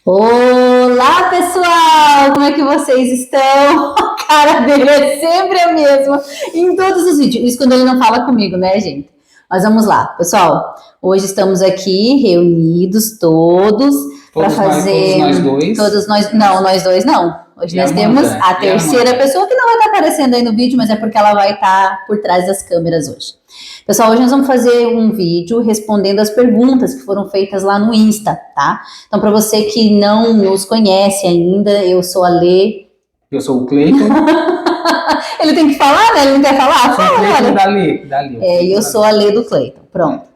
Olá, pessoal! Como é que vocês estão? A cara dele é sempre a mesma em todos os vídeos. Isso quando ele não fala comigo, né, gente? Mas vamos lá, pessoal. Hoje estamos aqui reunidos todos para fazer. Todos nós dois. Todos nós. Não, nós dois não. Hoje nós temos a terceira pessoa que não vai estar aparecendo aí no vídeo, mas é porque ela vai estar por trás das câmeras hoje. Pessoal, hoje nós vamos fazer um vídeo respondendo as perguntas que foram feitas lá no Insta, tá? Então, para você que não nos conhece ainda, eu sou a Lê. Eu sou o Cleiton. Ele tem que falar, né? Ele não quer falar? Fala, da Lê. Eu sou a Lê do Cleiton, pronto.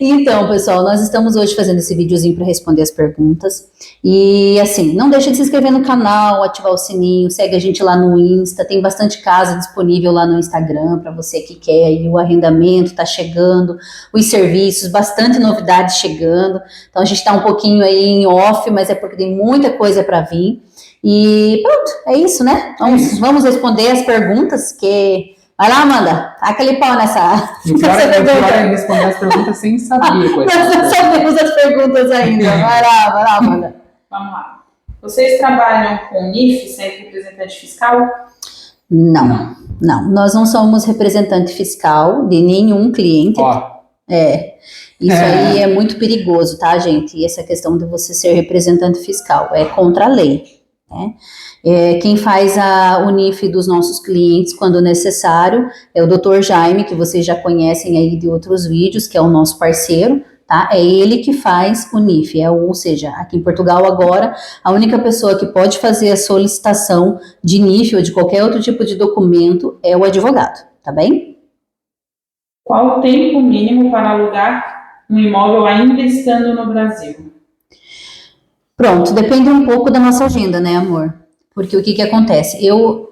Então, pessoal, nós estamos hoje fazendo esse videozinho para responder as perguntas. E assim, não deixa de se inscrever no canal, ativar o sininho, segue a gente lá no Insta, tem bastante casa disponível lá no Instagram para você que quer aí o arrendamento, tá chegando, os serviços, bastante novidades chegando. Então a gente tá um pouquinho aí em off, mas é porque tem muita coisa para vir. E pronto, é isso, né? Vamos responder as perguntas que... Vai lá, Amanda, taca aquele pau nessa. O pior é responder as perguntas sem saber. Nós não sabemos as perguntas ainda. Vai lá, Amanda. Vamos lá. Vocês trabalham com NIF, Centro Representante Fiscal? Não. Nós não somos representante fiscal de nenhum cliente. Isso aí é muito perigoso, tá, gente? E essa questão de você ser representante fiscal é contra a lei, né? Quem faz o NIF dos nossos clientes quando necessário é o Dr. Jaime, que vocês já conhecem aí de outros vídeos, que é o nosso parceiro, tá? É ele que faz o NIF, ou seja, aqui em Portugal agora, a única pessoa que pode fazer a solicitação de NIF ou de qualquer outro tipo de documento é o advogado, tá bem? Qual o tempo mínimo para alugar um imóvel ainda estando no Brasil? Pronto, depende um pouco da nossa agenda, né, amor? Porque o que acontece?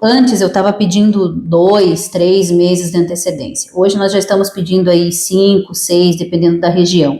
Antes eu estava pedindo 2, 3 meses de antecedência. Hoje nós já estamos pedindo aí 5, 6, dependendo da região.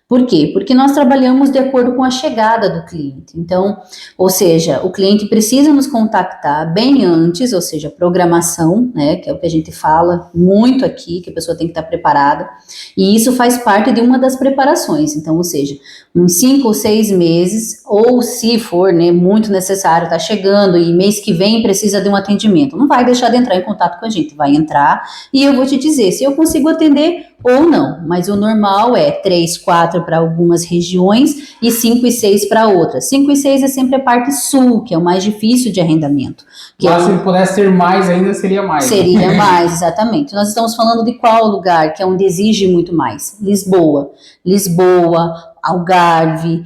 Por quê? Porque nós trabalhamos de acordo com a chegada do cliente. Então, ou seja, o cliente precisa nos contactar bem antes, ou seja, programação, né, que é o que a gente fala muito aqui, que a pessoa tem que estar preparada, e isso faz parte de uma das preparações. Então, ou seja, uns 5 ou 6 meses, ou se for, né, muito necessário, tá chegando e mês que vem precisa de um atendimento, não vai deixar de entrar em contato com a gente, vai entrar e eu vou te dizer se eu consigo atender ou não, mas o normal é 3, 4 para algumas regiões e 5 e 6 para outras. 5 e 6 é sempre a parte sul, que é o mais difícil de arrendamento. Mas se pudesse ser mais ainda, seria mais. Seria mais, exatamente. Nós estamos falando de qual lugar, que é onde exige muito mais? Lisboa, Algarve,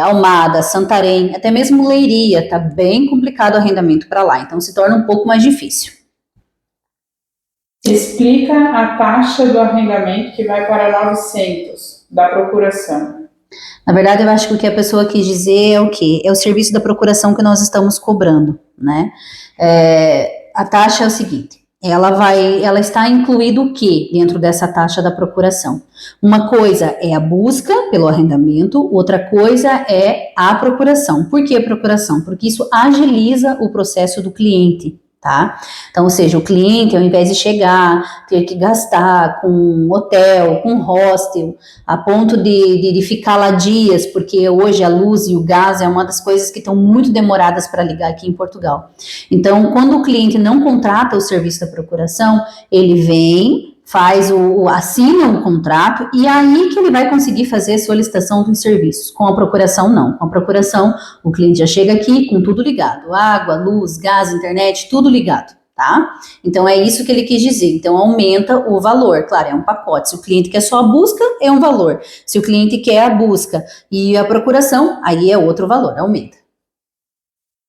Almada, Santarém, até mesmo Leiria, tá bem complicado o arrendamento para lá, então se torna um pouco mais difícil. Explica a taxa do arrendamento que vai para 900 da procuração. Na verdade, eu acho que o que a pessoa quis dizer é o quê? É o serviço da procuração que nós estamos cobrando, né? A taxa é o seguinte, ela está incluído o quê dentro dessa taxa da procuração? Uma coisa é a busca pelo arrendamento, outra coisa é a procuração. Por que a procuração? Porque isso agiliza o processo do cliente. Tá? Então, ou seja, o cliente, ao invés de chegar, ter que gastar com hotel, com hostel, a ponto de ficar lá dias, porque hoje a luz e o gás é uma das coisas que estão muito demoradas para ligar aqui em Portugal. Então, quando o cliente não contrata o serviço da procuração, ele vem, assina um contrato e aí que ele vai conseguir fazer a solicitação dos serviços. Com a procuração, não. Com a procuração, o cliente já chega aqui com tudo ligado. Água, luz, gás, internet, tudo ligado, tá? Então, é isso que ele quis dizer. Então, aumenta o valor. Claro, é um pacote. Se o cliente quer só a busca, é um valor. Se o cliente quer a busca e a procuração, aí é outro valor, aumenta.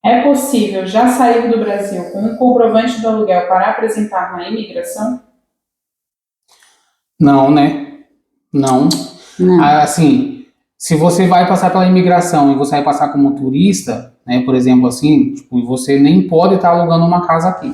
É possível já sair do Brasil com um comprovante do aluguel para apresentar na imigração? Não, né? Não. Assim, se você vai passar pela imigração e você vai passar como turista, né, por exemplo, assim, tipo, você nem pode estar alugando uma casa aqui,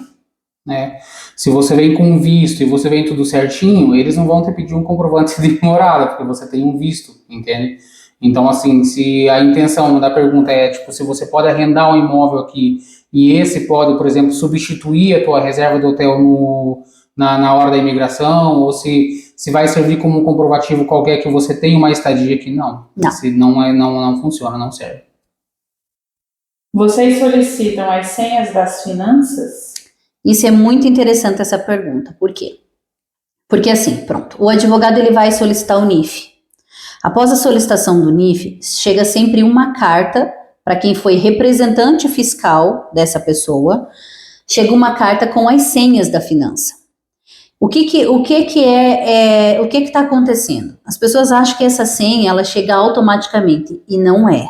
né? Se você vem com visto e você vem tudo certinho, eles não vão te pedir um comprovante de morada, porque você tem um visto, entende? Então, assim, se a intenção da pergunta é, tipo, se você pode arrendar um imóvel aqui e esse pode, por exemplo, substituir a tua reserva do hotel na hora da imigração, ou se se vai servir como um comprovativo qualquer que você tem uma estadia aqui, não. Não. Se não funciona, não serve. Vocês solicitam as senhas das finanças? Isso é muito interessante, essa pergunta. Por quê? Porque assim, pronto, o advogado ele vai solicitar o NIF. Após a solicitação do NIF, chega sempre uma carta para quem foi representante fiscal dessa pessoa, chega uma carta com as senhas da finança. O que está acontecendo? As pessoas acham que essa senha ela chega automaticamente e não é.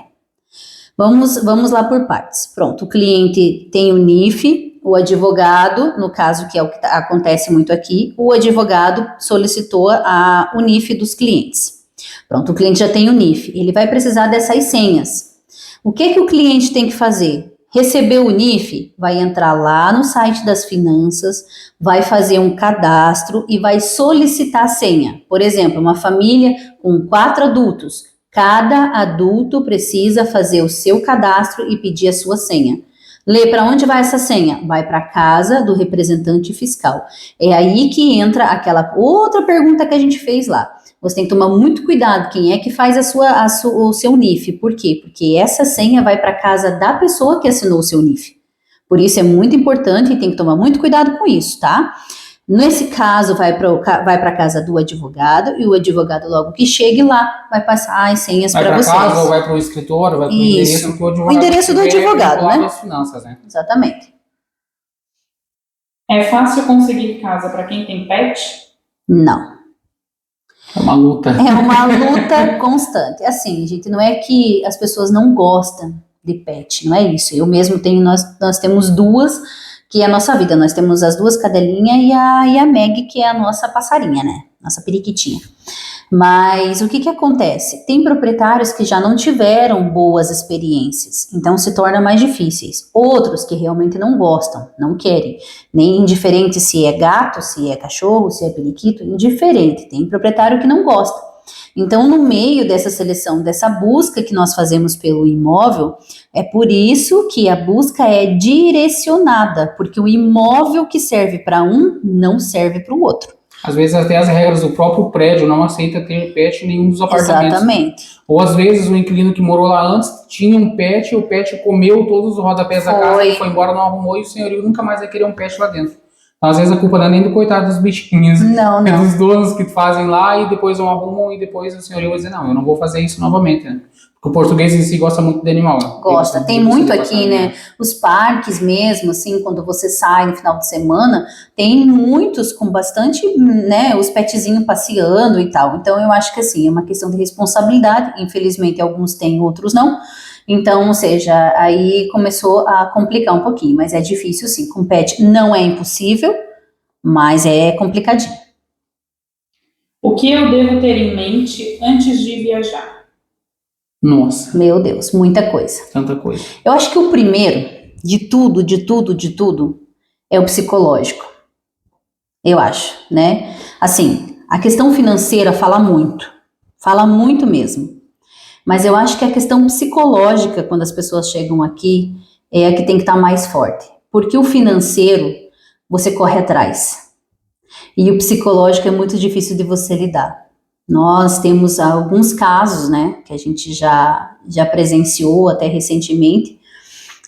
Vamos lá por partes. Pronto, o cliente tem o NIF, o advogado, no caso que é o que acontece muito aqui, o advogado solicitou o NIF dos clientes. Pronto, o cliente já tem o NIF, ele vai precisar dessas senhas. O que o cliente tem que fazer? Recebeu o NIF, vai entrar lá no site das finanças, vai fazer um cadastro e vai solicitar a senha. Por exemplo, uma família com 4 adultos, cada adulto precisa fazer o seu cadastro e pedir a sua senha. Lê, para onde vai essa senha? Vai para a casa do representante fiscal. É aí que entra aquela outra pergunta que a gente fez lá. Você tem que tomar muito cuidado quem é que faz o seu NIF. Por quê? Porque essa senha vai para a casa da pessoa que assinou o seu NIF. Por isso é muito importante e tem que tomar muito cuidado com isso, tá? Nesse caso, vai para a casa do advogado e o advogado, logo que chegue lá, vai passar as senhas para vocês. Vai para casa ou vai para o escritório, vai para o endereço que o advogado. O endereço do advogado, né? Das finanças, né? Exatamente. É fácil conseguir casa para quem tem pet? Não. É uma luta. É uma luta constante. Assim, gente, não é que as pessoas não gostam de pet, não é isso. Eu mesmo tenho, nós temos 2 que é a nossa vida. Nós temos as 2 cadelinhas e a Meg, que é a nossa passarinha, né? Nossa periquitinha. Mas o que acontece? Tem proprietários que já não tiveram boas experiências, então se torna mais difíceis. Outros que realmente não gostam, não querem. Nem indiferente se é gato, se é cachorro, se é periquito, indiferente. Tem proprietário que não gosta. Então, no meio dessa seleção, dessa busca que nós fazemos pelo imóvel, é por isso que a busca é direcionada, porque o imóvel que serve para um não serve para o outro. Às vezes até as regras do próprio prédio não aceita ter pet em nenhum dos apartamentos. Exatamente. Ou às vezes o inquilino que morou lá antes tinha um pet e o pet comeu todos os rodapés da casa e foi embora, não arrumou e o senhorio nunca mais vai querer um pet lá dentro. Então, às vezes a culpa não é nem do coitado dos bichinhos, não. É dos donos que fazem lá e depois não arrumam e depois o senhorio vai dizer, não, eu não vou fazer isso novamente, né? Porque o português em si gosta muito de animal. Né? Gosta, tem muito aqui, né? Os parques mesmo, assim, quando você sai no final de semana, tem muitos com bastante, né, os petzinhos passeando e tal. Então, eu acho que, assim, é uma questão de responsabilidade. Infelizmente, alguns têm, outros não. Então, ou seja, aí começou a complicar um pouquinho, mas é difícil, sim. Com pet não é impossível, mas é complicadinho. O que eu devo ter em mente antes de viajar? Nossa. Meu Deus, muita coisa. Tanta coisa. Eu acho que o primeiro de tudo, é o psicológico. Eu acho, né? Assim, a questão financeira fala muito mesmo. Mas eu acho que a questão psicológica, quando as pessoas chegam aqui, é a que tem que estar mais forte. Porque o financeiro, você corre atrás. E o psicológico é muito difícil de você lidar. Nós temos alguns casos, né, que a gente já presenciou até recentemente,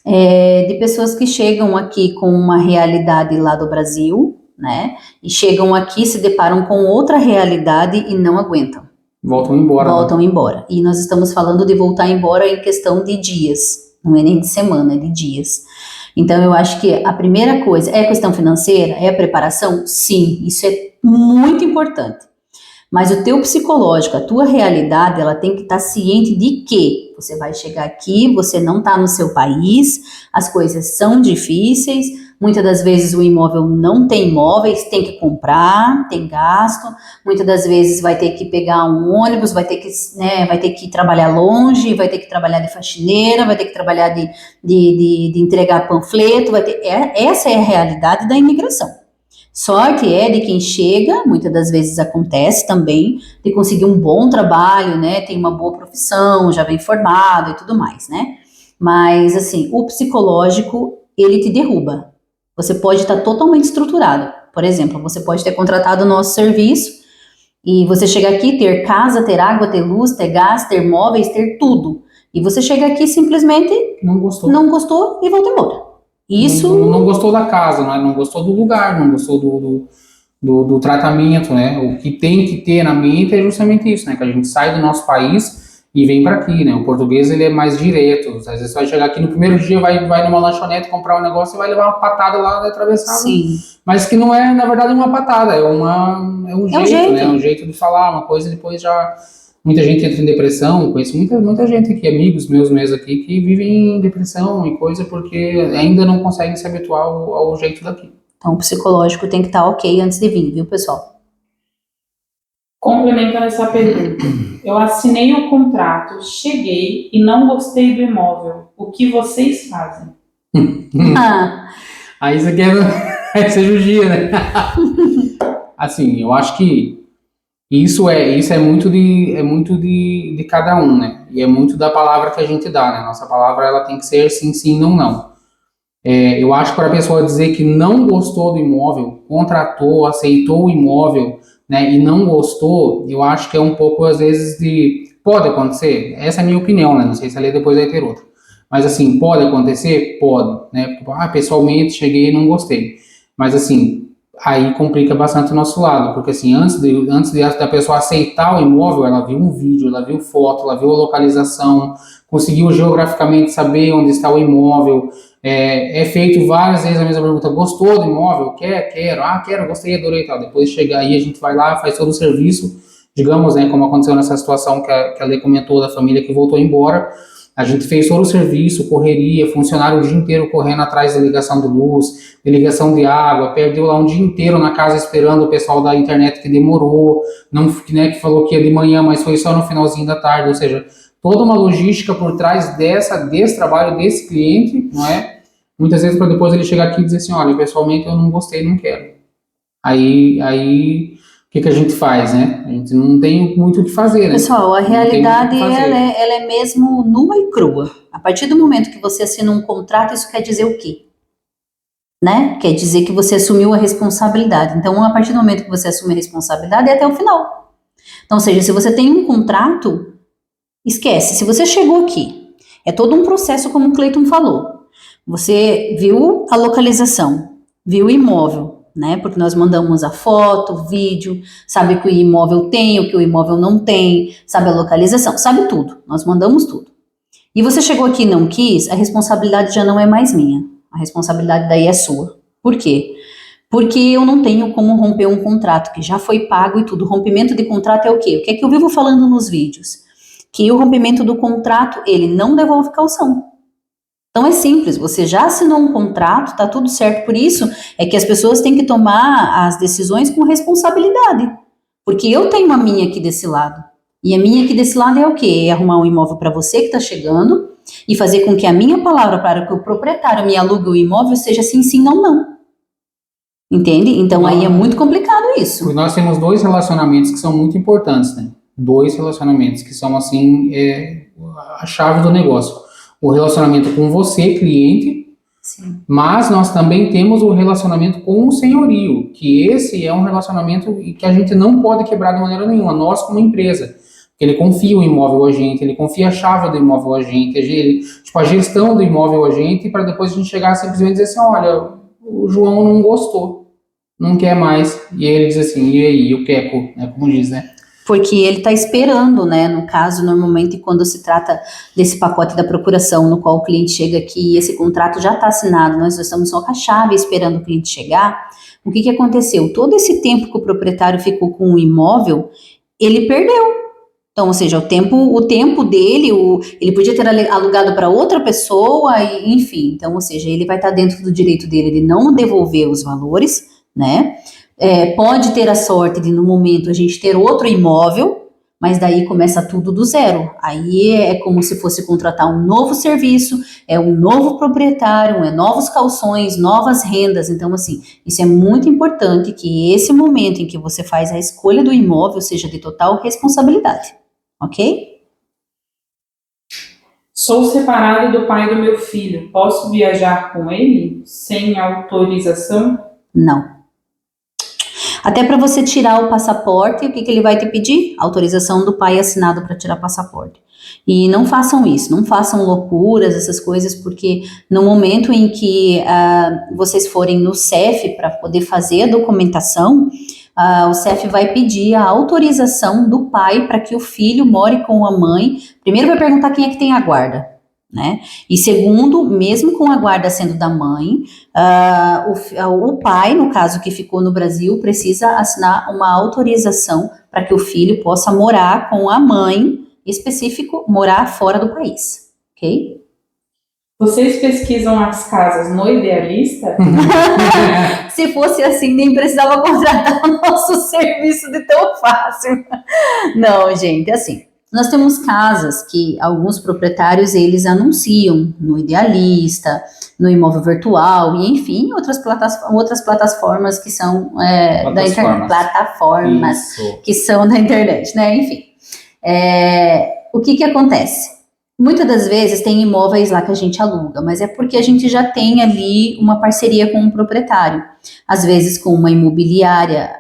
de pessoas que chegam aqui com uma realidade lá do Brasil, né, e chegam aqui, se deparam com outra realidade e não aguentam. Voltam embora. Voltam embora. E nós estamos falando de voltar embora em questão de dias, não é nem de semana, é de dias. Então, eu acho que a primeira coisa é a questão financeira, é a preparação? Sim, isso é muito importante. Mas o teu psicológico, a tua realidade, ela tem que estar ciente de que você vai chegar aqui, você não está no seu país, as coisas são difíceis, muitas das vezes o imóvel não tem móveis, tem que comprar, tem gasto, muitas das vezes vai ter que pegar um ônibus, vai ter que trabalhar longe, vai ter que trabalhar de faxineira, vai ter que trabalhar de entregar panfleto, essa é a realidade da imigração. Sorte é de quem chega, muitas das vezes acontece também, de conseguir um bom trabalho, né, tem uma boa profissão, já vem formado e tudo mais, né, mas assim, o psicológico, ele te derruba. Você pode estar totalmente estruturado, por exemplo, você pode ter contratado o nosso serviço, E você chega aqui, ter casa, ter água, ter luz, ter gás, ter móveis, ter tudo. E você chega aqui simplesmente Não gostou. não gostou e volta embora. Isso... Não gostou da casa, né? Não gostou do lugar, não gostou do tratamento, né? O que tem que ter na mente é justamente isso, né? Que a gente sai do nosso país e vem para aqui, né? O português, ele é mais direto. Às vezes você vai chegar aqui no primeiro dia, vai numa lanchonete comprar um negócio e vai levar uma patada lá atravessada. Sim. Mas que não é, na verdade, uma patada, é um jeito, né? É um jeito de falar uma coisa e depois já... Muita gente entra em depressão, conheço muita gente aqui, amigos meus mesmo aqui, que vivem em depressão e coisa porque ainda não conseguem se habituar ao jeito daqui. Então o psicológico tem que estar ok antes de vir, viu, pessoal? Complementando essa pergunta, eu assinei o contrato, cheguei e não gostei do imóvel. O que vocês fazem? Aí você quer judia, né? Assim, eu acho que isso é muito de cada um, né? E é muito da palavra que a gente dá, né? Nossa palavra, ela tem que ser sim, sim, não, não. Eu acho que para a pessoa dizer que não gostou do imóvel, contratou, aceitou o imóvel, né, e não gostou, eu acho que é um pouco, às vezes, de... Pode acontecer, essa é a minha opinião, né? Não sei se ali depois vai ter outra. Mas, assim, pode acontecer? Pode, né? Pessoalmente, cheguei e não gostei. Mas, assim, aí complica bastante o nosso lado, porque, assim, antes da pessoa aceitar o imóvel, ela viu um vídeo, ela viu foto, ela viu a localização, conseguiu geograficamente saber onde está o imóvel. É feito várias vezes a mesma pergunta: gostou do imóvel? Quero. Quero, gostei, adorei e tal. Depois chega aí, a gente vai lá, faz todo o serviço, digamos, né, como aconteceu nessa situação que a Lê comentou da família que voltou embora. A gente fez todo o serviço, correria, funcionário o dia inteiro correndo atrás da ligação de luz, de ligação de água, perdeu lá um dia inteiro na casa esperando o pessoal da internet que demorou, não, né, que falou que ia de manhã, mas foi só no finalzinho da tarde, ou seja, toda uma logística por trás desse trabalho desse cliente, não é? Muitas vezes para depois ele chegar aqui e dizer assim: olha, pessoalmente eu não gostei, não quero. Aí o que a gente faz, né? A gente não tem muito o que fazer, né? Pessoal, a realidade ela é mesmo nua e crua. A partir do momento que você assina um contrato, isso quer dizer o quê? Né? Quer dizer que você assumiu a responsabilidade. Então, a partir do momento que você assume a responsabilidade, é até o final. Então, ou seja, se você tem um contrato, esquece. Se você chegou aqui, é todo um processo, como o Cleiton falou. Você viu a localização, viu o imóvel, né? Porque nós mandamos a foto, o vídeo, sabe o que o imóvel tem, o que o imóvel não tem, sabe a localização, sabe tudo. Nós mandamos tudo. E você chegou aqui e não quis, a responsabilidade já não é mais minha. A responsabilidade daí é sua. Por quê? Porque eu não tenho como romper um contrato que já foi pago e tudo. O rompimento de contrato é o quê? O que é que eu vivo falando nos vídeos? Que o rompimento do contrato, ele não devolve caução. Então é simples, você já assinou um contrato, tá tudo certo. Por isso é que as pessoas têm que tomar as decisões com responsabilidade. Porque eu tenho a minha aqui desse lado. E a minha aqui desse lado é o quê? É arrumar um imóvel para você que está chegando e fazer com que a minha palavra para que o proprietário me alugue o imóvel seja sim, sim, não, não. Entende? Então aí é muito complicado isso. Porque nós temos 2 relacionamentos que são muito importantes, né? 2 relacionamentos que são, assim, a chave do negócio. O relacionamento com você, cliente, sim, mas nós também temos o relacionamento com o senhorio, que esse é um relacionamento que a gente não pode quebrar de maneira nenhuma, nós como empresa. Ele confia o imóvel a gente, ele confia a chave do imóvel a gente, a gestão do imóvel a gente, para depois a gente chegar simplesmente e dizer assim: olha, o João não gostou, não quer mais. E ele diz assim: e aí, o queco, né, como diz, né? Porque ele está esperando, né? No caso, normalmente, quando se trata desse pacote da procuração, no qual o cliente chega aqui e esse contrato já está assinado, nós estamos só com a chave esperando o cliente chegar. O que aconteceu? Todo esse tempo que o proprietário ficou com o imóvel, ele perdeu. Então, ou seja, o tempo dele, ele podia ter alugado para outra pessoa, enfim. Então, ou seja, ele vai estar dentro do direito dele de não devolver os valores, né? Pode ter a sorte de, no momento, a gente ter outro imóvel, mas daí começa tudo do zero. Aí é como se fosse contratar um novo serviço, é um novo proprietário, é novos calções, novas rendas. Então, assim, isso é muito importante, que esse momento em que você faz a escolha do imóvel seja de total responsabilidade, ok? Sou separado do pai do meu filho. Posso viajar com ele sem autorização? Não. Até para você tirar o passaporte, o que ele vai te pedir? Autorização do pai assinado para tirar passaporte. E não façam isso, não façam loucuras, essas coisas, porque no momento em que vocês forem no CEF para poder fazer a documentação, o CEF vai pedir a autorização do pai para que o filho more com a mãe. Primeiro vai perguntar quem é que tem a guarda, né? E segundo, mesmo com a guarda sendo da mãe, o pai, no caso que ficou no Brasil, precisa assinar uma autorização para que o filho possa morar com a mãe, específico, morar fora do país, ok? Vocês pesquisam as casas no Idealista? Se fosse assim, nem precisava contratar o nosso serviço de tão fácil. Não, gente, assim, nós temos casas que alguns proprietários, eles anunciam no Idealista, no Imóvel Virtual, e enfim, outras plataformas que são da internet, plataformas que são da internet, né, enfim. O que acontece? Muitas das vezes tem imóveis lá que a gente aluga, mas é porque a gente já tem ali uma parceria com um proprietário. Às vezes com uma imobiliária,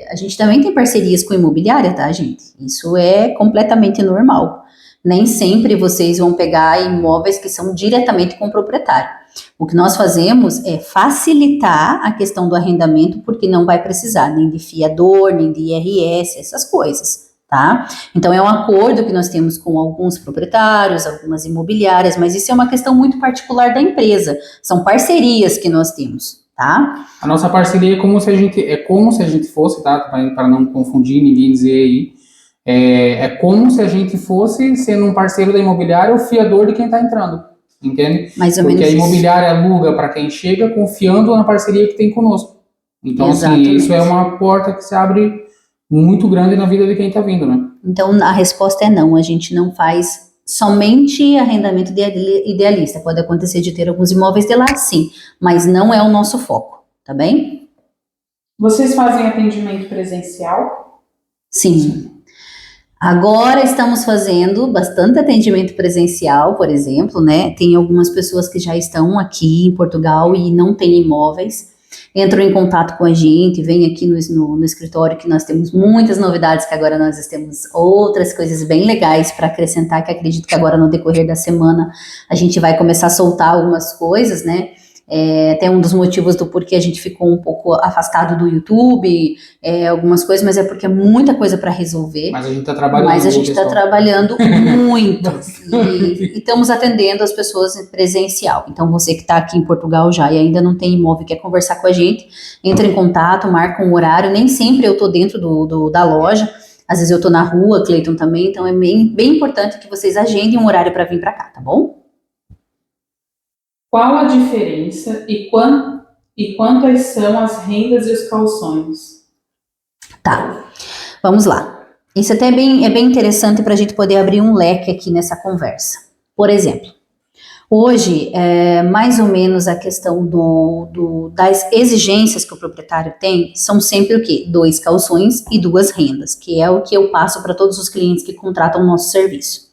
a gente também tem parcerias com imobiliária, tá, gente? Isso é completamente normal. Nem sempre vocês vão pegar imóveis que são diretamente com o proprietário. O que nós fazemos é facilitar a questão do arrendamento, porque não vai precisar nem de fiador, nem de IRS, essas coisas. Tá? Então é um acordo que nós temos com alguns proprietários, algumas imobiliárias, mas isso é uma questão muito particular da empresa, são parcerias que nós temos, tá? A nossa parceria é como se a gente fosse, tá? Para não confundir, ninguém dizer aí, é como se a gente fosse sendo um parceiro da imobiliária, o fiador de quem está entrando, entende? Mais ou Porque menos a imobiliária aluga para quem chega, confiando na parceria que tem conosco. Então, exatamente. assim, isso é uma porta que se abre muito grande na vida de quem está vindo, né? Então, a resposta é não, a gente não faz somente arrendamento idealista. Pode acontecer de ter alguns imóveis de lá, sim, mas não é o nosso foco, tá bem? Vocês fazem atendimento presencial? Sim. Agora estamos fazendo bastante atendimento presencial, por exemplo, né? Tem algumas pessoas que já estão aqui em Portugal e não têm imóveis, entram em contato com a gente, vem aqui no escritório, que nós temos muitas novidades, que agora nós temos outras coisas bem legais para acrescentar, que acredito que agora no decorrer da semana a gente vai começar a soltar algumas coisas, né? Até um dos motivos do porquê a gente ficou um pouco afastado do YouTube, algumas coisas, mas é porque é muita coisa para resolver. Mas a gente está trabalhando. Mas a gente está trabalhando muito e estamos atendendo as pessoas presencial. Então você que está aqui em Portugal já e ainda não tem imóvel e quer conversar com a gente, entra em contato, marca um horário. Nem sempre eu estou dentro da loja, às vezes eu estou na rua, Cleiton também, então é bem importante que vocês agendem um horário para vir para cá, tá bom? Qual a diferença e quantas são as rendas e os calções? Tá, vamos lá. Isso até é bem interessante para a gente poder abrir um leque aqui nessa conversa. Por exemplo, hoje, mais ou menos a questão das exigências que o proprietário tem são sempre o quê? 2 calções e 2 rendas, que é o que eu passo para todos os clientes que contratam o nosso serviço.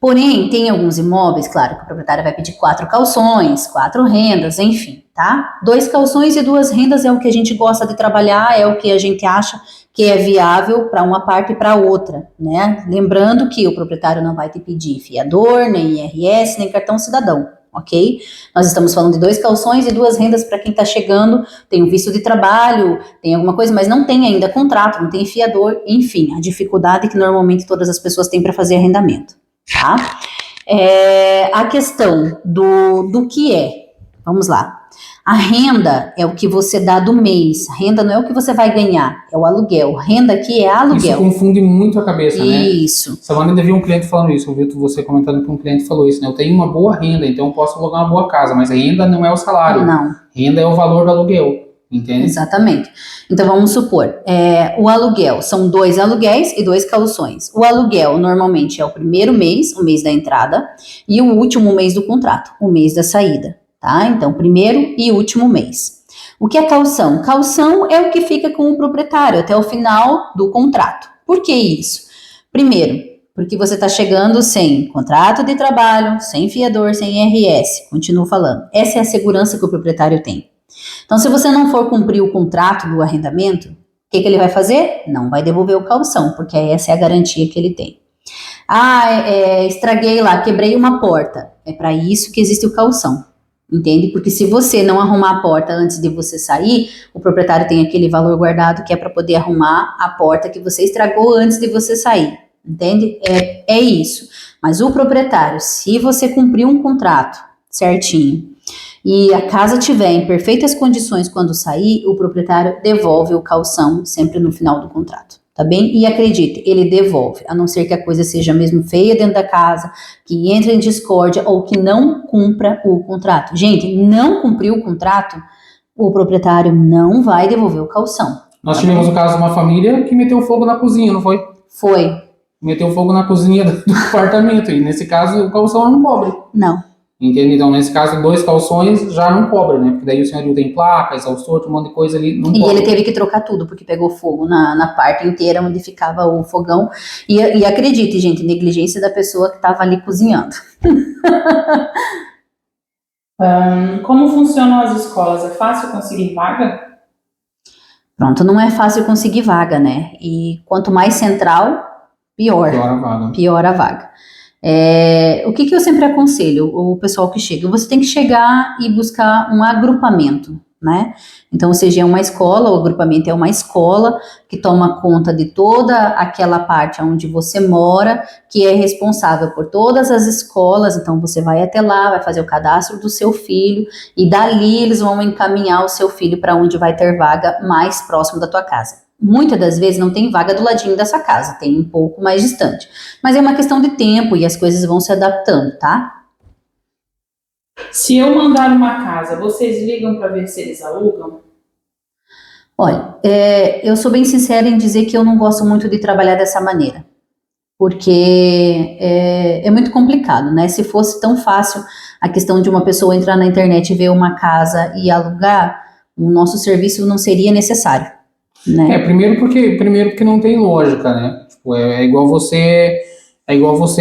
Porém, tem alguns imóveis, claro, que o proprietário vai pedir 4 calções, 4 rendas, enfim, tá? 2 calções e 2 rendas é o que a gente gosta de trabalhar, é o que a gente acha que é viável para uma parte e para outra, né? Lembrando que o proprietário não vai te pedir fiador, nem IRS, nem cartão cidadão, ok? Nós estamos falando de 2 calções e 2 rendas para quem está chegando, tem um visto de trabalho, tem alguma coisa, mas não tem ainda contrato, não tem fiador, enfim, a dificuldade que normalmente todas as pessoas têm para fazer arrendamento. Tá? A questão do que vamos lá, a renda é o que você dá do mês, a renda não é o que você vai ganhar, é o aluguel, renda aqui é aluguel. Isso confunde muito a cabeça, né? Isso. Semana ainda vi um cliente falando isso, eu vi você comentando que um cliente falou isso, né? Eu tenho uma boa renda, então eu posso alugar uma boa casa, mas a renda não é o salário. Não. Renda é o valor do aluguel. Entende? Exatamente. Então vamos supor, o aluguel são 2 aluguéis e 2 calções. O aluguel normalmente é o primeiro mês, o mês da entrada, e o último mês do contrato, o mês da saída, tá? Então primeiro e último mês. O que é calção? Calção é o que fica com o proprietário até o final do contrato. Por que isso? Primeiro, porque você está chegando sem contrato de trabalho, sem fiador, sem IRS, continuo falando. Essa é a segurança que o proprietário tem. Então, se você não for cumprir o contrato do arrendamento, que ele vai fazer? Não vai devolver o calção, porque essa é a garantia que ele tem. Estraguei lá, quebrei uma porta. É para isso que existe o calção, entende? Porque se você não arrumar a porta antes de você sair, o proprietário tem aquele valor guardado que é para poder arrumar a porta que você estragou antes de você sair, entende? É isso. Mas o proprietário, se você cumprir um contrato certinho e a casa estiver em perfeitas condições quando sair, o proprietário devolve o calção sempre no final do contrato, tá bem? E acredite, ele devolve, a não ser que a coisa seja mesmo feia dentro da casa, que entre em discórdia ou que não cumpra o contrato. Gente, não cumpriu o contrato, o proprietário não vai devolver o calção. Nós tivemos o caso de uma família que meteu fogo na cozinha, não foi? Foi. Meteu fogo na cozinha do apartamento, e nesse caso o calção não cobre. Não. Entende? Então, nesse caso, 2 calções já não cobra, né? Porque daí o senhorio tem placa, exaustor, um monte de coisa ali, não E cobra. ele teve que trocar tudo, porque pegou fogo na parte inteira onde ficava o fogão. E acredite, gente, negligência da pessoa que estava ali cozinhando. Como funcionam as escolas? É fácil conseguir vaga? Pronto, não é fácil conseguir vaga, né? E quanto mais central, pior. Pior a vaga. Pior a vaga. O que eu sempre aconselho o pessoal que chega? Você tem que chegar e buscar um agrupamento, né? Então, ou seja, é uma escola, o agrupamento é uma escola que toma conta de toda aquela parte onde você mora, que é responsável por todas as escolas. Então, você vai até lá, vai fazer o cadastro do seu filho e dali eles vão encaminhar o seu filho para onde vai ter vaga mais próximo da tua casa. Muitas das vezes não tem vaga do ladinho dessa casa, tem um pouco mais distante. Mas é uma questão de tempo e as coisas vão se adaptando, tá? Se eu mandar uma casa, vocês ligam para ver se eles alugam? Olha, eu sou bem sincera em dizer que eu não gosto muito de trabalhar dessa maneira. Porque é muito complicado, né? Se fosse tão fácil a questão de uma pessoa entrar na internet e ver uma casa e alugar, o nosso serviço não seria necessário. Né? Primeiro porque não tem lógica, né? Tipo, é igual você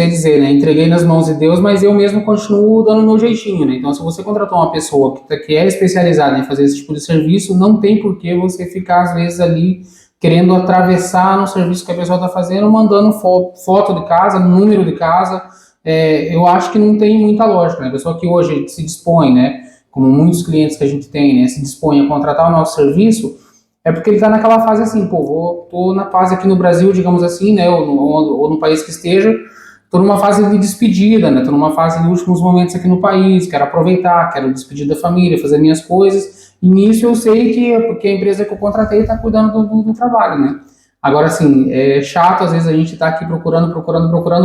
dizer, né? Entreguei nas mãos de Deus, mas eu mesmo continuo dando meu jeitinho, né? Então, se você contratar uma pessoa que é especializada em fazer esse tipo de serviço, não tem por que você ficar, às vezes, ali querendo atravessar no serviço que a pessoa está fazendo, mandando foto de casa, número de casa. Eu acho que não tem muita lógica, né? A pessoa que hoje se dispõe, né? Como muitos clientes que a gente tem, né? Se dispõe a contratar o nosso serviço, é porque ele está naquela fase assim, tô na fase aqui no Brasil, digamos assim, né, ou no país que esteja, tô numa fase de despedida, né, tô numa fase de últimos momentos aqui no país, quero aproveitar, quero despedir da família, fazer minhas coisas, e nisso eu sei que porque a empresa que eu contratei está cuidando do trabalho, né. Agora, assim, é chato, às vezes a gente está aqui procurando,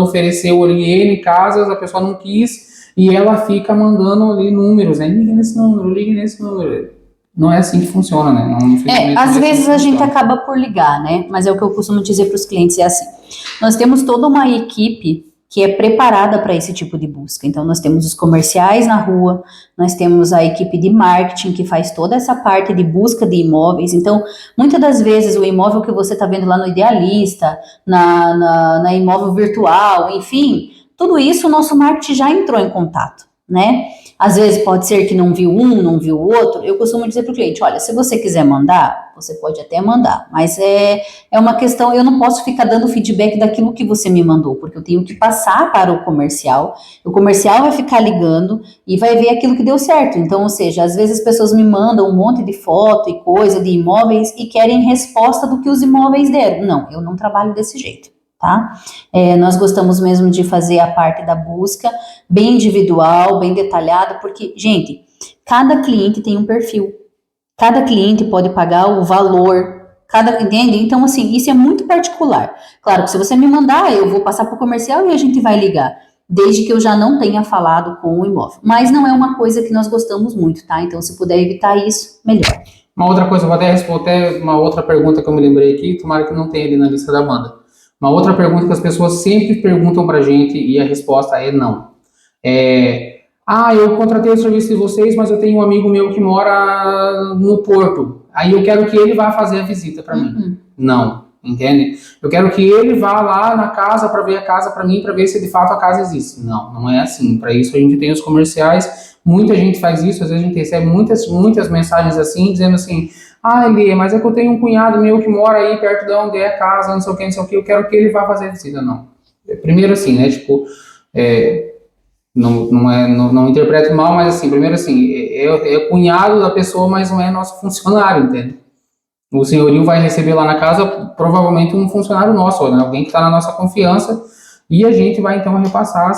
ofereceu ali N casas, a pessoa não quis, e ela fica mandando ali números, né, ligue nesse número. Não é assim que funciona, né? Às vezes a gente acaba por ligar, né? Mas é o que eu costumo dizer para os clientes, é assim. Nós temos toda uma equipe que é preparada para esse tipo de busca. Então, nós temos os comerciais na rua, nós temos a equipe de marketing que faz toda essa parte de busca de imóveis. Então, muitas das vezes o imóvel que você está vendo lá no Idealista, na imóvel virtual, enfim, tudo isso o nosso marketing já entrou em contato, né? Às vezes pode ser que não viu um, não viu o outro. Eu costumo dizer para o cliente, olha, se você quiser mandar, você pode até mandar, mas é uma questão, eu não posso ficar dando feedback daquilo que você me mandou, porque eu tenho que passar para o comercial vai ficar ligando e vai ver aquilo que deu certo. Então, ou seja, às vezes as pessoas me mandam um monte de foto e coisa de imóveis e querem resposta do que os imóveis deram. Não, eu não trabalho desse jeito. Tá? Nós gostamos mesmo de fazer a parte da busca bem individual, bem detalhada, porque, gente, cada cliente tem um perfil, cada cliente pode pagar o valor, entende? Então, assim, isso é muito particular. Claro que se você me mandar, eu vou passar para o comercial e a gente vai ligar, desde que eu já não tenha falado com o imóvel. Mas não é uma coisa que nós gostamos muito, tá? Então, se puder evitar isso, melhor. Uma outra coisa, eu vou até responder uma outra pergunta que eu me lembrei aqui, tomara que não tenha ali na lista da Amanda. Uma outra pergunta que as pessoas sempre perguntam pra gente e a resposta é não. Eu contratei o serviço de vocês, mas eu tenho um amigo meu que mora no Porto. Aí eu quero que ele vá fazer a visita pra mim. Não, entende? Eu quero que ele vá lá na casa para ver a casa pra mim, pra ver se de fato a casa existe. Não, não é assim. Para isso a gente tem os comerciais. Muita gente faz isso, às vezes a gente recebe muitas mensagens assim, dizendo assim, Lê, mas é que eu tenho um cunhado meu que mora aí perto de onde é a casa, não sei o que, eu quero que ele vá fazer a visita. Não. Primeiro assim, né, tipo, não interpreto mal, mas assim, primeiro assim, é cunhado da pessoa, mas não é nosso funcionário, entende? O senhorio vai receber lá na casa provavelmente um funcionário nosso, né? Alguém que está na nossa confiança, e a gente vai então repassar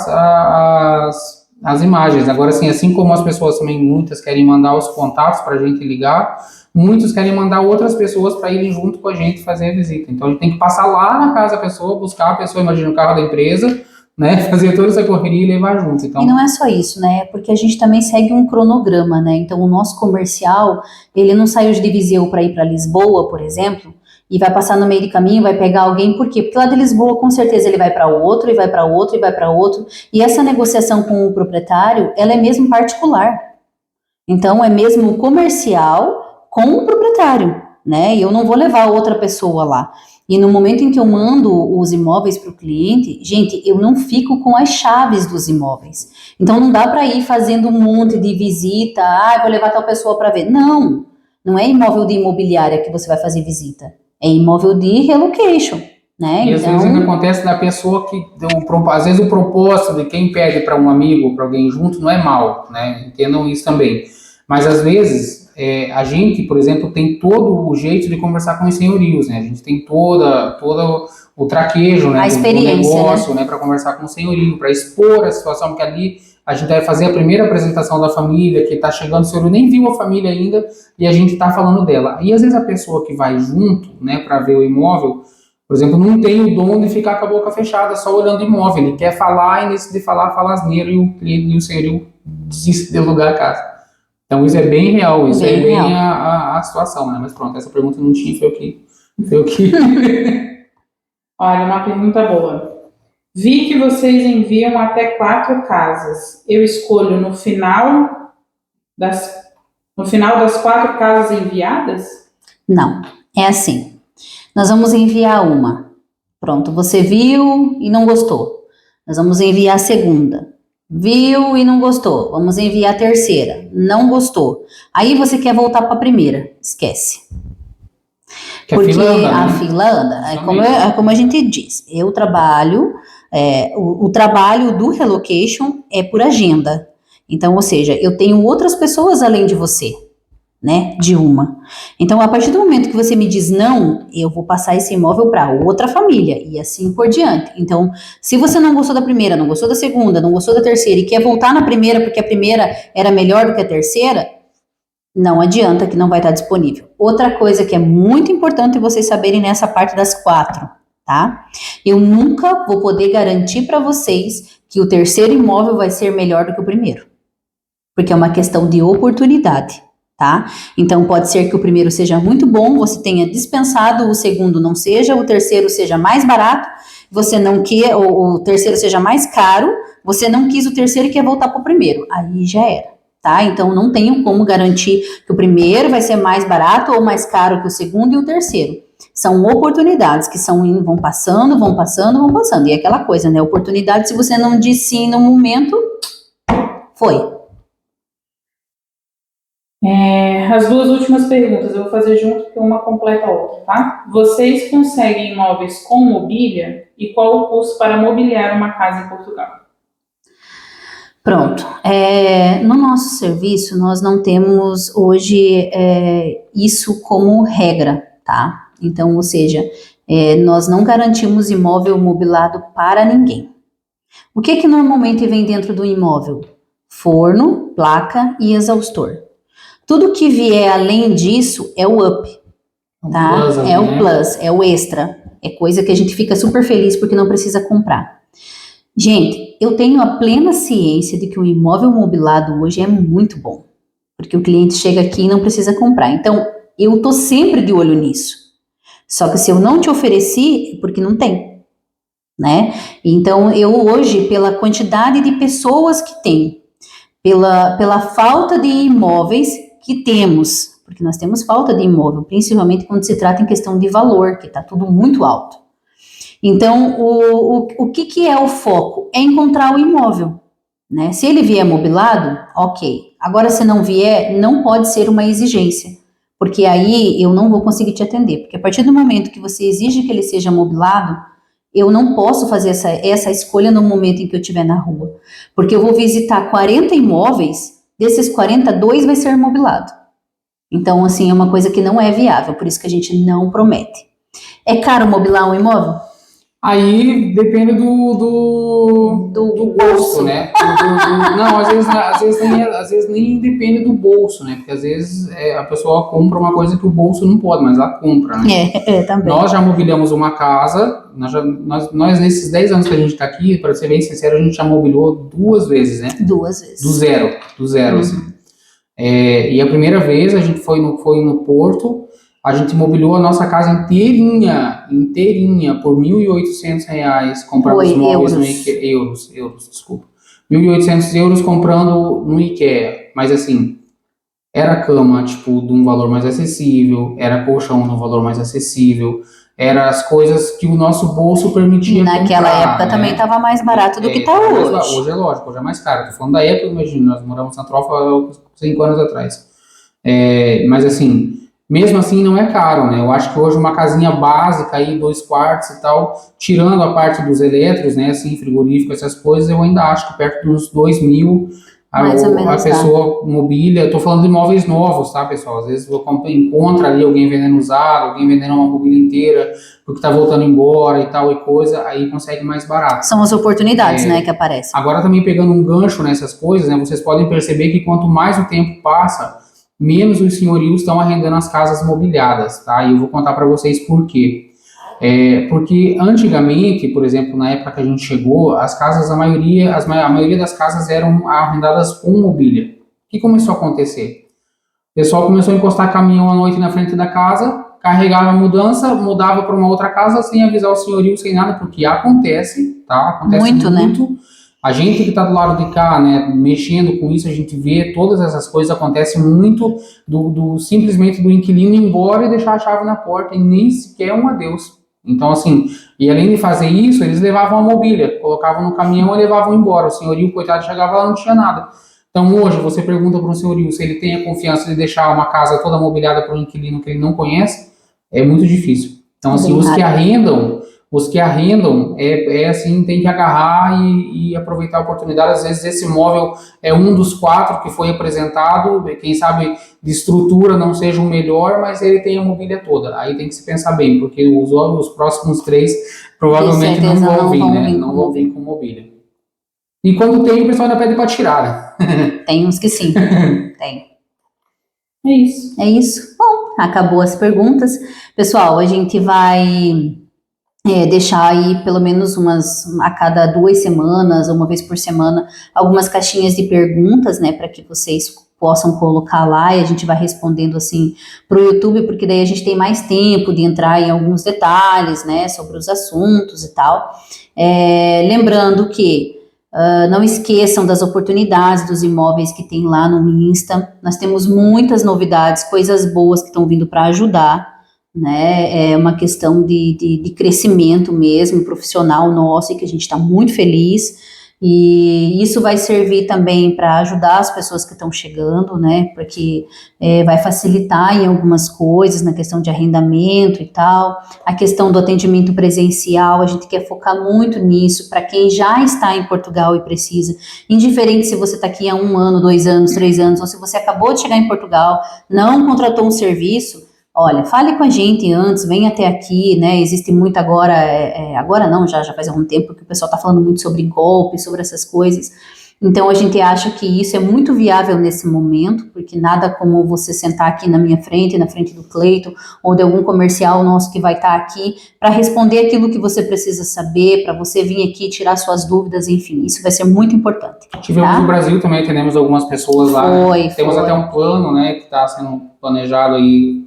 as imagens. Agora, assim como as pessoas também, muitas querem mandar os contatos para a gente ligar, muitos querem mandar outras pessoas para irem junto com a gente fazer a visita. Então a gente tem que passar lá na casa da pessoa, buscar a pessoa, imagina o carro da empresa, né, fazer toda essa correria e levar junto. Então... E não é só isso, né? Porque a gente também segue um cronograma, né? Então o nosso comercial, ele não saiu de Viseu para ir para Lisboa, por exemplo, e vai passar no meio do caminho, vai pegar alguém, por quê? Porque lá de Lisboa, com certeza, ele vai para outro, e vai para outro, e vai para outro, e essa negociação com o proprietário, ela é mesmo particular. Então é mesmo comercial com o proprietário, né? E eu não vou levar outra pessoa lá. E no momento em que eu mando os imóveis para o cliente, gente, eu não fico com as chaves dos imóveis. Então não dá para ir fazendo um monte de visita, vou levar tal pessoa para ver. Não, não é imóvel de imobiliária que você vai fazer visita. É imóvel de relocation, né? E às vezes ainda acontece da pessoa que, às vezes o propósito de quem pede para um amigo, para alguém junto, não é mal, né? Entendam isso também. Mas às vezes a gente, por exemplo, tem todo o jeito de conversar com os senhorios, né? A gente tem toda o traquejo, né? A experiência, do negócio, né? Para conversar com o senhorio, para expor a situação, porque ali a gente vai fazer a primeira apresentação da família, que está chegando, o senhorio nem viu a família ainda, e a gente está falando dela. E às vezes a pessoa que vai junto, né, para ver o imóvel, por exemplo, não tem o dom de ficar com a boca fechada, só olhando o imóvel. Ele quer falar, e nesse de falar, fala asneiro, e o senhorio desiste de alugar a casa. Então isso é bem real, isso é bem a situação, né? Mas pronto, essa pergunta não tinha, foi o que... Olha, uma pergunta boa. Vi que vocês enviam até 4 casas. Eu escolho no final das 4 casas enviadas? Não, é assim. Nós vamos enviar uma. Pronto, você viu e não gostou. Nós vamos enviar a segunda. Viu e não gostou. Vamos enviar a terceira. Não gostou. Aí você quer voltar para a primeira. Esquece. Porque a fila anda, como a gente diz, eu trabalho, o trabalho do relocation é por agenda. Então, ou seja, eu tenho outras pessoas além de você, né, de uma. Então, a partir do momento que você me diz não, eu vou passar esse imóvel para outra família e assim por diante. Então, se você não gostou da primeira, não gostou da segunda, não gostou da terceira e quer voltar na primeira porque a primeira era melhor do que a terceira, não adianta que não vai estar disponível. Outra coisa que é muito importante vocês saberem nessa parte das 4, tá? Eu nunca vou poder garantir para vocês que o terceiro imóvel vai ser melhor do que o primeiro, porque é uma questão de oportunidade, tá? Então pode ser que o primeiro seja muito bom, você tenha dispensado, o segundo não seja, o terceiro seja mais barato, você não quer, o terceiro seja mais caro, você não quis o terceiro e quer voltar para o primeiro, aí já era. Tá? Então não tenho como garantir que o primeiro vai ser mais barato ou mais caro que o segundo e o terceiro. São oportunidades que vão passando. E é aquela coisa, né? Oportunidade, se você não diz sim no momento, foi. As 2 últimas perguntas eu vou fazer junto, porque uma completa a outra, tá? Vocês conseguem imóveis com mobília? E qual o custo para mobiliar uma casa em Portugal? Pronto. No nosso serviço, nós não temos hoje isso como regra, tá? Então, ou seja, nós não garantimos imóvel mobilado para ninguém. O que normalmente vem dentro do imóvel? Forno, placa e exaustor. Tudo que vier além disso é o up, tá? O plus, é o extra. É coisa que a gente fica super feliz porque não precisa comprar. Gente, eu tenho a plena ciência de que o imóvel mobilado hoje é muito bom, porque o cliente chega aqui e não precisa comprar. Então, eu tô sempre de olho nisso. Só que se eu não te ofereci, é porque não tem, né? Então, eu hoje, pela quantidade de pessoas que tem, pela falta de imóveis que temos, porque nós temos falta de imóvel, principalmente quando se trata em questão de valor, que está tudo muito alto. Então, o que é o foco? É encontrar o imóvel, né? Se ele vier mobilado, ok. Agora, se não vier, não pode ser uma exigência, porque aí eu não vou conseguir te atender, porque a partir do momento que você exige que ele seja mobilado, eu não posso fazer essa escolha no momento em que eu estiver na rua, porque eu vou visitar 40 imóveis, desses 40, 2 vai ser mobilado. Então, assim, é uma coisa que não é viável, por isso que a gente não promete. É caro mobilar um imóvel? Aí depende do bolso, né? Não, às vezes nem depende do bolso, né? Porque às vezes a pessoa compra uma coisa que o bolso não pode, mas ela compra, né? Também. Nós já mobiliamos uma casa, nós nesses 10 anos que a gente está aqui, para ser bem sincero, a gente já mobiliou 2 vezes, né? 2 vezes. Do zero, assim. E a primeira vez a gente foi no Porto, a gente mobiliou a nossa casa inteirinha, por R$1.800, comprando os móveis no IKEA. Euros, desculpa. €1.800 comprando no IKEA. Mas assim, era cama, tipo, de um valor mais acessível, era colchão de um valor mais acessível, eram as coisas que o nosso bolso permitia Naquela comprar, época né? também estava mais barato do que está hoje. Hoje é lógico, hoje é mais caro. Tô falando da época, imagina, nós moramos na Trofa 5 anos atrás. Mas assim, mesmo assim não é caro, né? Eu acho que hoje uma casinha básica aí, 2 quartos e tal, tirando a parte dos elétricos, né, assim, frigorífico, essas coisas, eu ainda acho que perto de uns 2.000 a pessoa mobília. Eu tô falando de imóveis novos, tá, pessoal? Às vezes você encontra ali alguém vendendo usado, alguém vendendo uma mobília inteira, porque tá voltando embora e tal e coisa, aí consegue mais barato. São as oportunidades, né, que aparecem. Agora também pegando um gancho nessas coisas, né, vocês podem perceber que quanto mais o tempo passa, menos os senhorios estão arrendando as casas mobiliadas, tá? E eu vou contar para vocês por quê. Porque antigamente, por exemplo, na época que a gente chegou, as casas, a maioria das casas eram arrendadas com mobília. O que começou a acontecer? O pessoal começou a encostar caminhão à noite na frente da casa, carregava a mudança, mudava para uma outra casa sem avisar o senhorio, sem nada, porque acontece, tá? Acontece muito. Né? A gente que está do lado de cá, né, mexendo com isso, a gente vê todas essas coisas, acontece muito simplesmente do inquilino ir embora e deixar a chave na porta e nem sequer um adeus. Então, assim, e além de fazer isso, eles levavam a mobília, colocavam no caminhão e levavam embora. O senhorio, coitado, chegava lá, não tinha nada. Então, hoje, você pergunta para um senhorio se ele tem a confiança de deixar uma casa toda mobiliada por um inquilino que ele não conhece, é muito difícil. Então, assim, os que arrendam, assim, tem que agarrar e aproveitar a oportunidade. Às vezes esse imóvel é um dos 4 que foi apresentado, quem sabe de estrutura não seja o melhor, mas ele tem a mobília toda. Aí tem que se pensar bem, porque os próximos 3 provavelmente não vão vir, né? Não vão vir com mobília. E quando tem, o pessoal ainda pede para tirar, né? Tem uns que sim, tem. É isso. Bom, acabou as perguntas. Pessoal, a gente vai deixar aí pelo menos a cada 2 semanas, ou uma vez por semana, algumas caixinhas de perguntas, né, para que vocês possam colocar lá e a gente vai respondendo assim para o YouTube, porque daí a gente tem mais tempo de entrar em alguns detalhes, né, sobre os assuntos e tal. Lembrando que não esqueçam das oportunidades dos imóveis que tem lá no Insta. Nós temos muitas novidades, coisas boas que estão vindo para ajudar, né? É uma questão de crescimento mesmo, profissional nosso, e que a gente está muito feliz. E isso vai servir também para ajudar as pessoas que estão chegando, né? Porque vai facilitar em algumas coisas, na questão de arrendamento e tal. A questão do atendimento presencial, a gente quer focar muito nisso, para quem já está em Portugal e precisa. Indiferente se você está aqui há 1 ano, 2 anos, 3 anos, ou se você acabou de chegar em Portugal, não contratou um serviço, olha, fale com a gente antes, venha até aqui, né? Existe muito agora, agora não, já faz algum tempo que o pessoal está falando muito sobre golpe, sobre essas coisas. Então a gente acha que isso é muito viável nesse momento, porque nada como você sentar aqui na minha frente, na frente do Cleiton, ou de algum comercial nosso que vai estar aqui, para responder aquilo que você precisa saber, para você vir aqui tirar suas dúvidas, enfim, isso vai ser muito importante. Tivemos no Brasil também, atendemos algumas pessoas lá. Temos até um plano, né, que está sendo planejado aí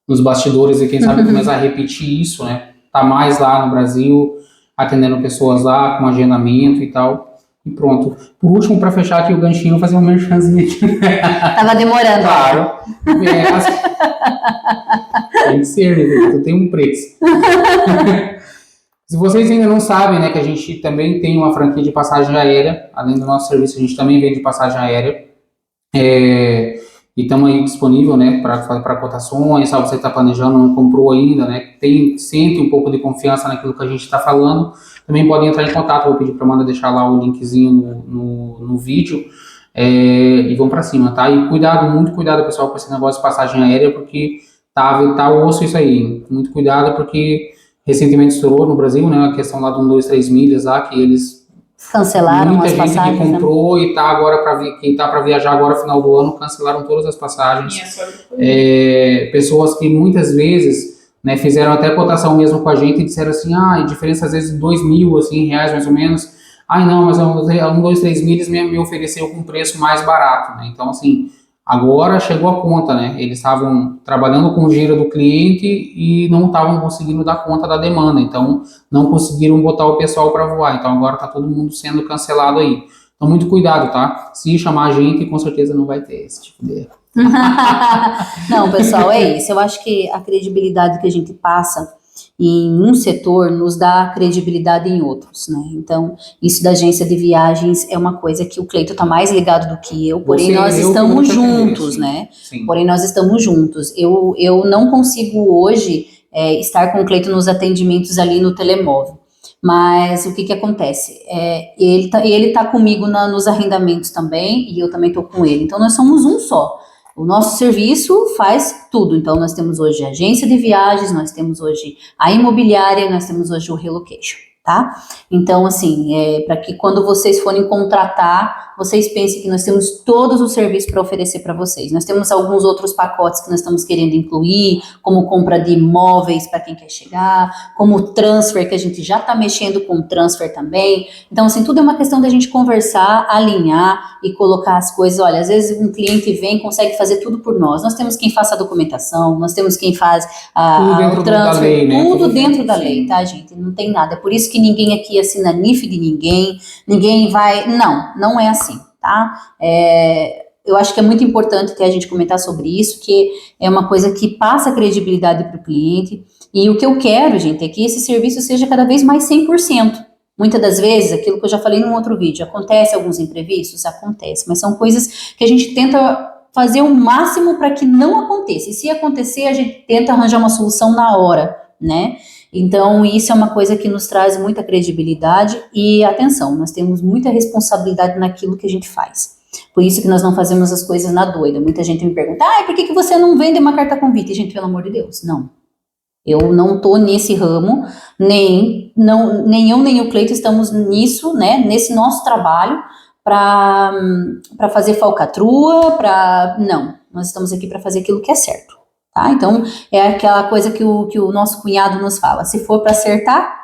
nos bastidores, e quem sabe começar a repetir isso, né? Tá mais lá no Brasil, atendendo pessoas lá, com agendamento e tal. E pronto. Por último, para fechar aqui o ganchinho, fazer um merchanzinho aqui. Tava demorando. Claro. Tem que ser, né? Tem um preço. Se vocês ainda não sabem, né, que a gente também tem uma franquia de passagem aérea, além do nosso serviço, a gente também vende passagem aérea. E estamos aí disponível, né, para cotações, se você está planejando, não comprou ainda, né, sente um pouco de confiança naquilo que a gente está falando, também pode entrar em contato, vou pedir para a Amanda deixar lá o linkzinho no vídeo, e vão para cima, tá? E cuidado, muito cuidado, pessoal, com esse negócio de passagem aérea, porque tá osso isso aí, muito cuidado, porque recentemente estourou no Brasil, né, a questão lá de 1, 2, 3 milhas lá, que eles... Cancelaram muita as gente passagens, que comprou, né? E tá agora quem tá para viajar agora no final do ano, cancelaram todas as passagens. Pessoas que muitas vezes, né, fizeram até cotação mesmo com a gente e disseram assim, diferença às vezes de 2.000 assim, reais mais ou menos. Não, mas 1, 2, 3 milhas me ofereceu com preço mais barato, né? Então, assim, agora chegou a conta, né? Eles estavam trabalhando com o dinheiro do cliente e não estavam conseguindo dar conta da demanda, então não conseguiram botar o pessoal para voar. Então agora está todo mundo sendo cancelado aí. Então muito cuidado, tá? Se chamar a gente, com certeza não vai ter esse tipo de erro. Não, pessoal, é isso. Eu acho que a credibilidade que a gente passa em um setor nos dá credibilidade em outros, né? Então, isso da agência de viagens é uma coisa que o Cleito tá mais ligado do que eu, porém nós estamos juntos, né? Sim. Porém nós estamos juntos. Eu não consigo hoje estar com o Cleito nos atendimentos ali no telemóvel. Mas o que acontece? Ele tá comigo nos arrendamentos também, e eu também tô com ele. Então nós somos um só. O nosso serviço faz tudo. Então, nós temos hoje a agência de viagens, nós temos hoje a imobiliária, nós temos hoje o relocation, tá? Então, assim, para que quando vocês forem contratar, vocês pensem que nós temos todos os serviços para oferecer para vocês. Nós temos alguns outros pacotes que nós estamos querendo incluir, como compra de imóveis para quem quer chegar, como transfer, que a gente já está mexendo com transfer também. Então, assim, tudo é uma questão da gente conversar, alinhar e colocar as coisas. Olha, às vezes um cliente vem e consegue fazer tudo por nós. Nós temos quem faça a documentação, nós temos quem faz o transfer, lei, né? Tudo dentro da lei, tá, gente? Não tem nada. É por isso que ninguém aqui assina NIF de ninguém vai... Não é assim, tá? Eu acho que é muito importante que a gente comentar sobre isso, que é uma coisa que passa credibilidade para o cliente, e o que eu quero, gente, é que esse serviço seja cada vez mais 100%. Muitas das vezes, aquilo que eu já falei num outro vídeo, acontece alguns imprevistos? Acontece, mas são coisas que a gente tenta fazer o máximo para que não aconteça, e se acontecer, a gente tenta arranjar uma solução na hora, né? Então, isso é uma coisa que nos traz muita credibilidade e atenção, nós temos muita responsabilidade naquilo que a gente faz. Por isso que nós não fazemos as coisas na doida. Muita gente me pergunta, por que você não vende uma carta convite? Gente, pelo amor de Deus, não. Eu não tô nesse ramo, nem eu nem o Cleito estamos nisso, né, nesse nosso trabalho para fazer falcatrua, não. Nós estamos aqui para fazer aquilo que é certo. Tá? Então, é aquela coisa que o nosso cunhado nos fala. Se for para acertar,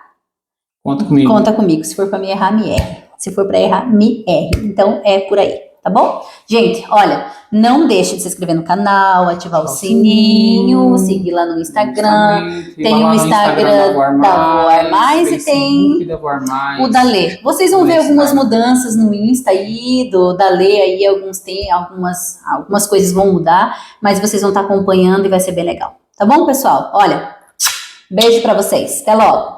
conta comigo. Conta comigo. Se for para me errar, me erre. Se for para errar, me erre. Então, é por aí, tá bom? Gente, olha, não deixe de se inscrever no canal, ativar o sininho, seguir lá no Instagram. Tem o Instagram da Voar Mais e tem o da Lê. Vocês vão ver algumas mudanças no Insta aí, da Lê aí, algumas coisas vão mudar, mas vocês vão estar acompanhando e vai ser bem legal. Tá bom, pessoal? Olha, beijo pra vocês. Até logo.